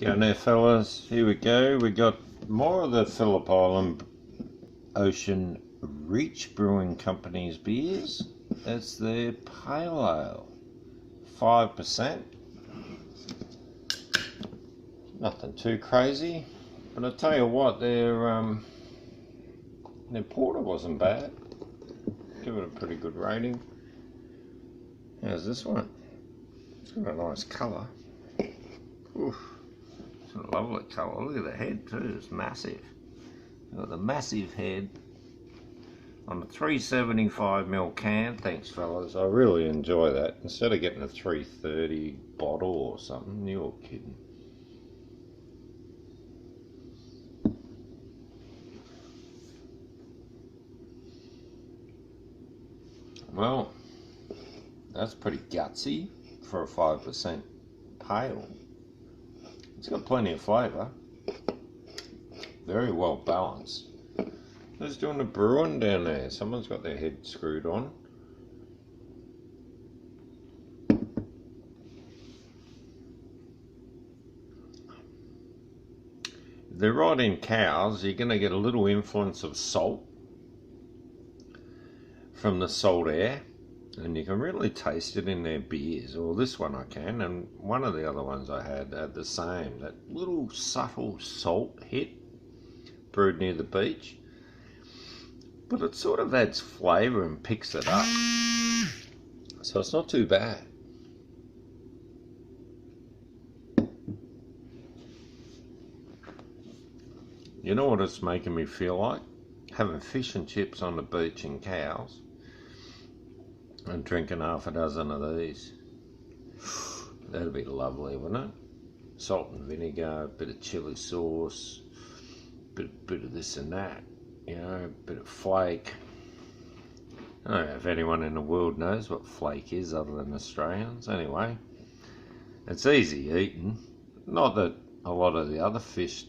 Go now, fellas. Here we go. We got more of the Phillip Island Ocean Reach Brewing Company's beers. That's their pale ale, 5%. Nothing too crazy, but I tell you what, their porter wasn't bad. Give it a pretty good rating. How's this one? It's got a nice colour. Oof. It's a lovely colour. Look at the head too, it's massive. Got the massive head on a 375ml can. Thanks fellas, I really enjoy that. Instead of getting a 330 bottle or something, you're kidding. Well, that's pretty gutsy for a 5% pale. It's got plenty of flavour. Very well balanced. Who's doing the brewing down there? Someone's got their head screwed on. They're right in Cowes. You're going to get a little influence of salt from the salt air, and you can really taste it in their beers. Or this one I can, and one of the other ones I had the same. That little subtle salt hit brewed near the beach, but it sort of adds flavour and picks it up, so it's not too bad. You know what it's making me feel like? Having fish and chips on the beach in Cowes and drinking half a dozen of these. That'd be lovely, wouldn't it? Salt and vinegar, a bit of chili sauce, bit of this and that, you know, a bit of flake. I don't know if anyone in the world knows what flake is other than Australians. Anyway, it's easy eating. Not that a lot of the other fish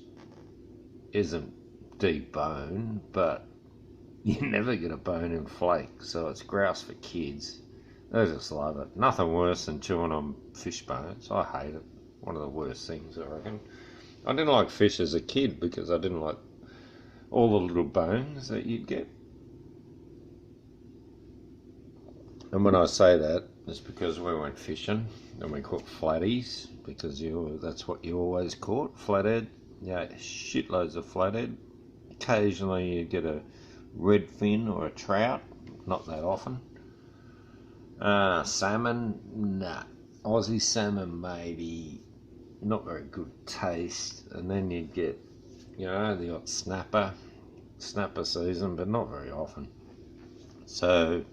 isn't deboned, but you never get a bone in flake, so it's grouse for kids. They just love it. Nothing worse than chewing on fish bones. I hate it. One of the worst things, I reckon. I didn't like fish as a kid because I didn't like all the little bones that you'd get. And when I say that, it's because we went fishing and we caught flatties, because that's what you always caught, flathead. Yeah, shitloads of flathead. Occasionally you get a redfin or a trout, not that often. Salmon, nah. Aussie salmon maybe, not very good taste. And then you'd get, you know, the odd snapper season, but not very often. So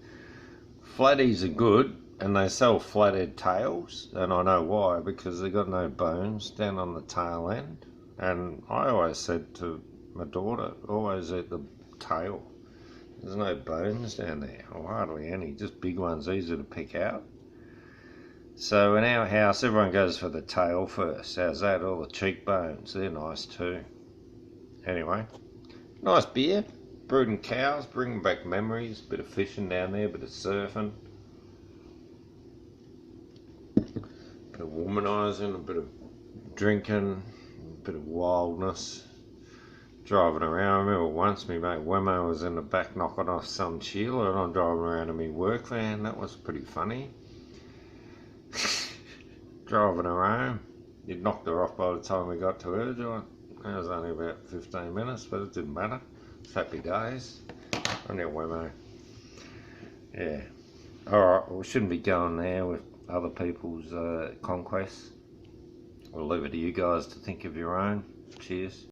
flatties are good, and they sell flathead tails, and I know why, because they've got no bones down on the tail end. And I always said to my daughter, always eat the tail. There's no bones down there, or hardly any, just big ones, easy to pick out. So in our house, everyone goes for the tail first. How's that? All the cheekbones, they're nice too. Anyway, nice beer, brewed in Cowes, bringing back memories, bit of fishing down there, bit of surfing, bit of womanising, a bit of drinking, a bit of wildness. Driving around. I remember once my mate Wemo was in the back knocking off some Sheila, and I'm driving around in my work van. That was pretty funny. Driving around, you'd knocked her off by the time we got to her joint. It was only about 15 minutes, but it didn't matter. It's happy days. I knew Wemo. Yeah. Alright, well, we shouldn't be going there with other people's conquests. We'll leave it to you guys to think of your own. Cheers.